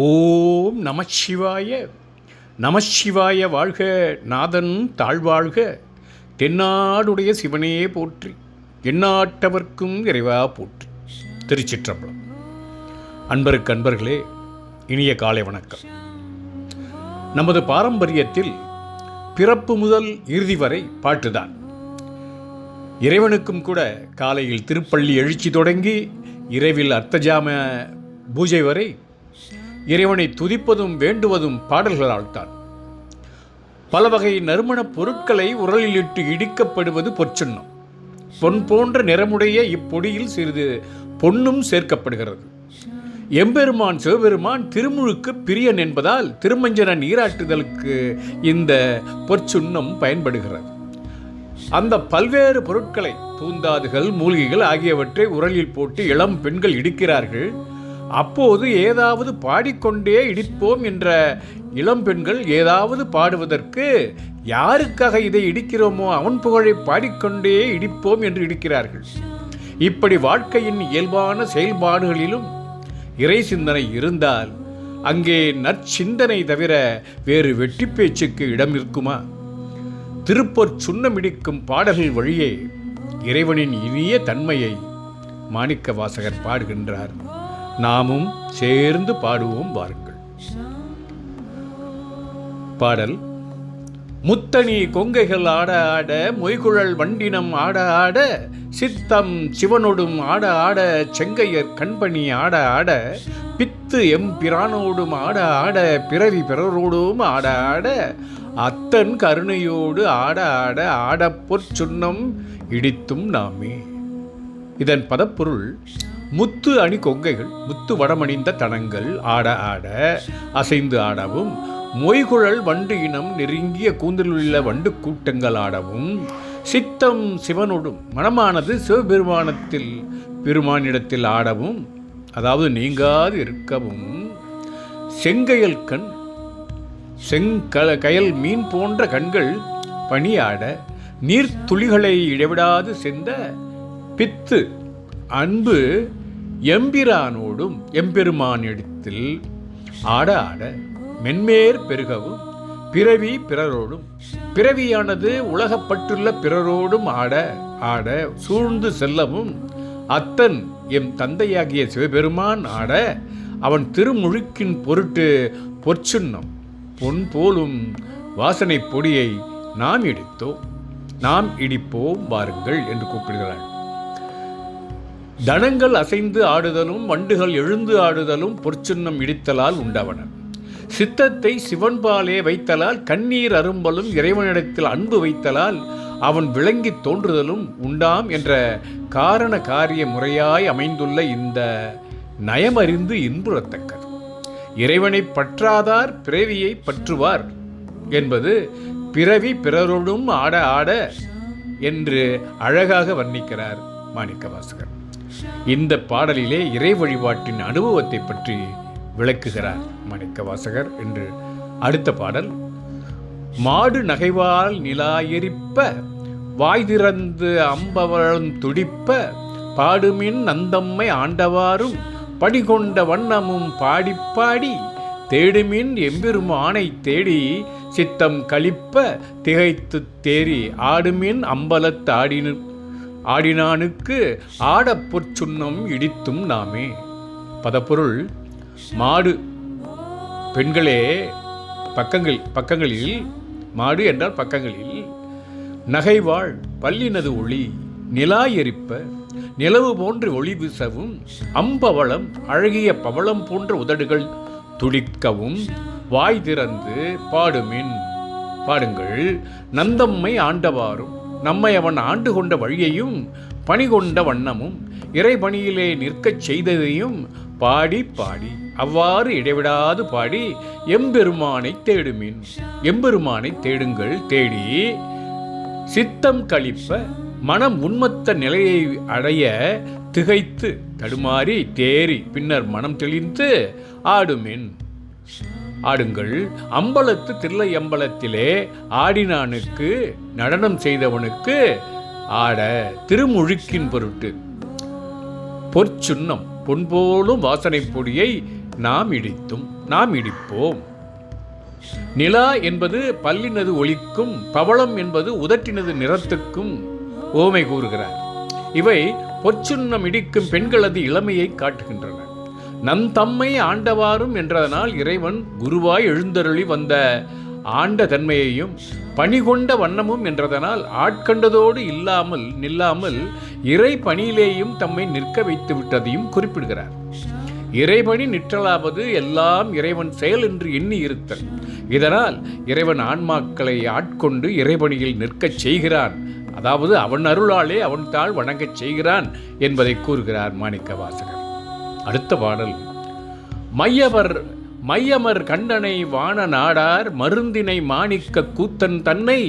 ஓம் நமசிவாய. நமசிவாய வாழ்க. நாதன் தாழ்வாழ்க. தென்னாடுடைய சிவனே போற்றி, எந்நாட்டவர்க்கும் இறைவா போற்றி. திருச்சிற்றம்பலம். அன்பருக்கு அன்பர்களே, இனிய காலை வணக்கம். நமது பாரம்பரியத்தில் பிறப்பு முதல் இறுதி வரை பாட்டுதான். இறைவனுக்கும் கூட காலையில் திருப்பள்ளி எழுச்சி தொடங்கி இரவில் அர்த்தஜாம பூஜை வரை இறைவனை துதிப்பதும் வேண்டுவதும் பாடல்களால் தான். பல வகை நறுமணப் பொருட்களை உரலிலிட்டு இடிக்கப்படுவது பொற்சுண்ணம். பொன் போன்ற நிறமுடைய இப்பொடியில் சிறிது பொன்னும் சேர்க்கப்படுகிறது. எம்பெருமான் சிவபெருமான் திருமுழுக்கு பிரியன் என்பதால் திருமஞ்சன நீராட்டுதலுக்கு இந்த பொற்சுண்ணம் பயன்படுகிறது. அந்த பல்வேறு பொருட்களை, பூந்தாதுகள், மூலிகைகள் ஆகியவற்றை உரலில் போட்டு இளம் பெண்கள் இடிக்கிறார்கள். அப்போது ஏதாவது பாடிக்கொண்டே இடிப்போம் என்ற இளம் பெண்கள் ஏதாவது பாடுவதற்கு யாருக்காக இதை இடிக்கிறோமோ அவன் புகழை பாடிக்கொண்டே இடிப்போம் என்று இடிக்கிறார்கள். இப்படி வாழ்க்கையின் இயல்பான செயல்பாடுகளிலும் இறை சிந்தனை இருந்தால் அங்கே நற்சிந்தனை தவிர வேறு வெட்டி பேச்சுக்கு இடம் இருக்குமா? திருப்பொற் சுண்ணமிடிக்கும் பாடல்கள் வழியே இறைவனின் இனிய தன்மையை மாணிக்க வாசகர் பாடுகின்றார். நாமும் சேர்ந்து பாடுவோம் வாருங்கள். பாடல். முத்தணி கொங்கைகள் ஆட ஆட, மொய்குழல் வண்டினம் ஆட ஆட, சித்தம் சிவனோடும் ஆட ஆட, செங்கையர் கண்பணி ஆட ஆட, பித்து எம்பிரானோடும் ஆட ஆட, பிறவி பிறரோடும் ஆட ஆட, அத்தன் கருணையோடு ஆட ஆட, ஆடப்பொற் சுண்ணம் இடித்தும் நாமே. இதன் பதப்பொருள்: முத்து அணி கொங்கைகள், முத்து வடமணிந்த தனங்கள் ஆட ஆட, அசைந்து ஆடவும், மொய்குழல் வண்டு இனம் நெருங்கிய கூந்தலுள்ள வண்டு கூட்டங்கள் ஆடவும், சித்தம் சிவனோடும், மனமானது சிவபெருமானத்தில் பெருமானிடத்தில் ஆடவும், அதாவது நீங்காது இருக்கவும், செங்கையல் கண், கயல் மீன் போன்ற கண்கள் பணியாட, நீர்த்துளிகளை இடைவிடாது சென்ற பித்து அன்பு எம்பிரானோடும் எம்பெருமானிடத்தில் ஆட ஆட, மென்மேற் பெருகவும், பிறவி பிறரோடும், பிறவியானது உலகப்பட்டுள்ள பிறரோடும் ஆட ஆட சூழ்ந்து செல்லவும், அத்தன் எம் தந்தையாகிய சிவபெருமான் ஆட, அவன் திருமுழுக்கின் பொருட்டு பொற்சுண்ணம் பொன் போலும் வாசனை பொடியை நாம் இடிப்போம் வாருங்கள் என்று கூப்பிடுகிறாள். தனங்கள் அசைந்து ஆடுதலும் வண்டுகள் எழுந்து ஆடுதலும் பொற்சுண்ணம் இடித்தலால் உண்டவன. சித்தத்தை சிவன்பாலே வைத்தலால் கண்ணீர் அரும்பலும் இறைவனிடத்தில் அன்பு வைத்தலால் அவன் விளங்கி தோன்றுதலும் உண்டாம் என்ற காரண காரிய முறையாய் அமைந்துள்ள இந்த நயமறிந்து இன்புறத்தக்கது. இறைவனை பற்றாதார் பிறவியை பற்றுவார் என்பது பிறவி பிறரோடும் ஆட ஆட என்று அழகாக வர்ணிக்கிறார் மாணிக்க வாசகர். இந்த பாடலிலே இறை வழிபாட்டின் அனுபவத்தை பற்றி விளக்குகிறார் மாணிக்க வாசகர் என்று. அடுத்த பாடல். மாடு நகைவால் நிலாயெரிப்ப, வாய் திறந்து அம்பவளம் துடிப்ப, பாடுமின் நந்தம்மை ஆண்டவாறும் படிகொண்ட வண்ணமும் பாடிப்பாடி, தேடுமின் எம்பெருமானை தேடி, சித்தம் களிப்ப திகைத்து தேறி, ஆடுமின் அம்பலத்து ஆடினானுக்கு ஆடப்பொற் சுண்ணம் இடித்தும் நாமே. பதப்பொருள். மாடு பெண்களே பக்கங்களில், மாடு என்றால் பக்கங்களில், நகைவாள் பல்லினது ஒளி, நிலாயெரிப்ப நிலவு போன்ற ஒளி வீசவும், அம்பவளம் அழகிய பவளம் போன்ற உதடுகள் துடிக்கவும், வாய் திறந்து பாடுங்கள், நந்தம்மை ஆண்டவாறும் நம்மை அவன் ஆண்டு கொண்ட வழியையும் பணி கொண்ட வண்ணமும் இறைபணியிலே நிற்கச் செய்ததையும் பாடி பாடி, அவ்வாறு இடைவிடாது பாடி, எம்பெருமானை தேடுமின், எம்பெருமானை தேடுங்கள், தேடி, சித்தம் களிப்ப மனம் உன்மத்த நிலையை அடைய திகைத்து தடுமாறி தேறி, பின்னர் மனம் தெளிந்து ஆடுங்கள், அம்பலத்து தில்லை அம்பலத்திலே ஆடினானுக்கு, நடனம் செய்தவனுக்கு ஆட, திருமுழுக்கின் பொருட்டு பொற்சுண்ணம் பொன்போலும் வாசனை பொடியை நாம் இடித்தும் நாம் இடிப்போம். நிலா என்பது பல்லினது ஒளிக்கும், பவளம் என்பது உதட்டினது நிறத்துக்கும் ஓமை கூறுகிறார். இவை பொற்சுன்னம் இடிக்கும் பெண்களது இளமையை காட்டுகின்றன. நம் தம்மை ஆண்டவாரும் என்றதனால் இறைவன் குருவாய் எழுந்தருளி வந்த ஆண்ட தன்மையையும், பணிகொண்ட வண்ணமும் என்றதனால் ஆட்கண்டதோடு நில்லாமல் இறை பணியிலேயும் தம்மை நிற்க வைத்து விட்டதையும் குறிப்பிடுகிறார். இறைபணி நிற்றலாவது எல்லாம் இறைவன் செயல் என்று எண்ணி இருத்தல். இதனால் இறைவன் ஆன்மாக்களை ஆட்கொண்டு இறைபணியில் நிற்கச் செய்கிறான். அதாவது அவன் அருளாலே அவன் தாள் வணங்கச் செய்கிறான் என்பதை கூறுகிறார் மாணிக்கவாசகர். அடுத்த பாடல். மையமர் கண்டனை வான நாடார் மருந்தினை மாணிக்க கூத்தன் தன்னை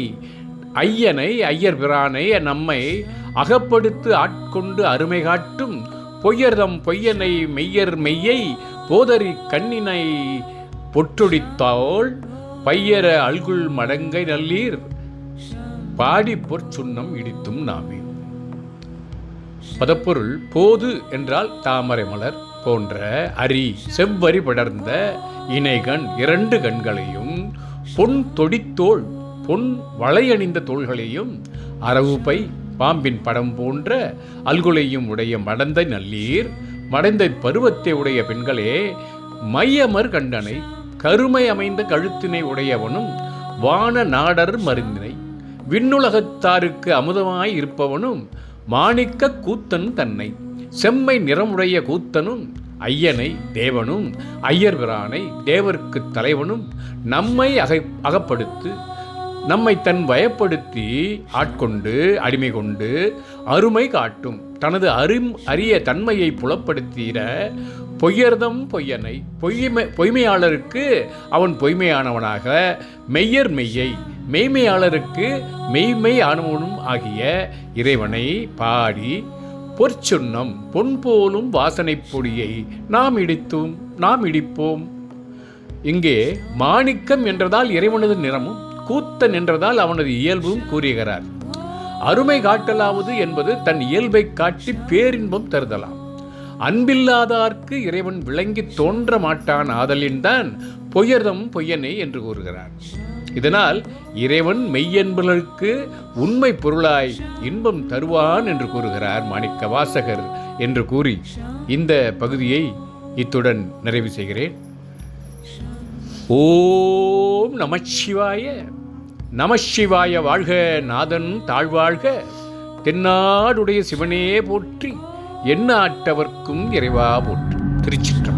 ஐயர் பிரானை நம்மை அகப்படுத்து ஆட்கொண்டு அருமை காட்டும் பொய்யர்தம் பொய்யனை மெய்யர் மெய்யை போதறி கண்ணினை பொற்றொடித்தாள் பையர அல்குள் மடங்கை நல்லீர் பாடி பொற்சுன்னம் இடித்தும் நாமே. பதப்பொருள். போது என்றால் தாமரை மலர் போன்ற அரி செவ்வரி படர்ந்த இணைகண் 2 கண்களையும், பொன் தொடித்தோள் பொன் வளையணிந்த தோள்களையும், அரவுப்பை பாம்பின் படம் போன்ற அல்குலையும் உடைய மடந்தை நல்லீர் மடந்தை பருவத்தை உடைய பெண்களே, மையமர் கண்டனை கருமை அமைந்த கழுத்தினை உடையவனும், வான நாடர் மருந்தினை விண்ணுலகத்தாருக்கு அமுதமாய் இருப்பவனும், மாணிக்க கூத்தன் தன்னை செம்மை நிறமுடைய கூத்தனும், ஐயனை தேவனும், ஐயர் பிரானை தேவர்க்கு தலைவனும், நம்மை அகப்படுத்து நம்மை தன் வயப்படுத்தி ஆட்கொண்டு அடிமை கொண்டு அருமை காட்டும் தனது அரிய தன்மையை புலப்படுத்திட பொய்யர்தம் பொய்யனை பொய்மையாளருக்கு அவன் பொய்மையானவனாக, மெய்யர் மெய்யை மெய்மையாளருக்கு மெய்மை ஆனவனும் ஆகிய இறைவனை பாடி பொற்சுன்னம் பொன் போலும் வாசனைப் பொடியை நாம் இடிப்போம். இங்கே மாணிக்கம் என்றதால் இறைவனது நிறமும், கூத்தன் என்றதால் அவனது இயல்பும் கூறுகிறார். அருமை காட்டலாவது என்பது தன் இயல்பை காட்டி பேரின்பம் தருதலாம். அன்பில்லாதார்க்கு இறைவன் விளங்கி தோன்ற மாட்டான் ஆதலின்தான் பொய்யர்தம் பொய்யனை என்று கூறுகிறார். இதனால் இறைவன் மெய்யன்பர்களுக்கு உண்மை பொருளாய் இன்பம் தருவான் என்று கூறுகிறார் மாணிக்க வாசகர் என்று கூறி இந்த பகுதியை இத்துடன் நிறைவு செய்கிறேன். ஓம் நமச்சிவாய. நமச்சிவாய வாழ்க, நாதன் தாழ்வாழ்க, தென்னாடுடைய சிவனே போற்றி, எந்நாட்டவர்க்கும் இறைவா போற்றி. திருச்சிற்றம்பலம்.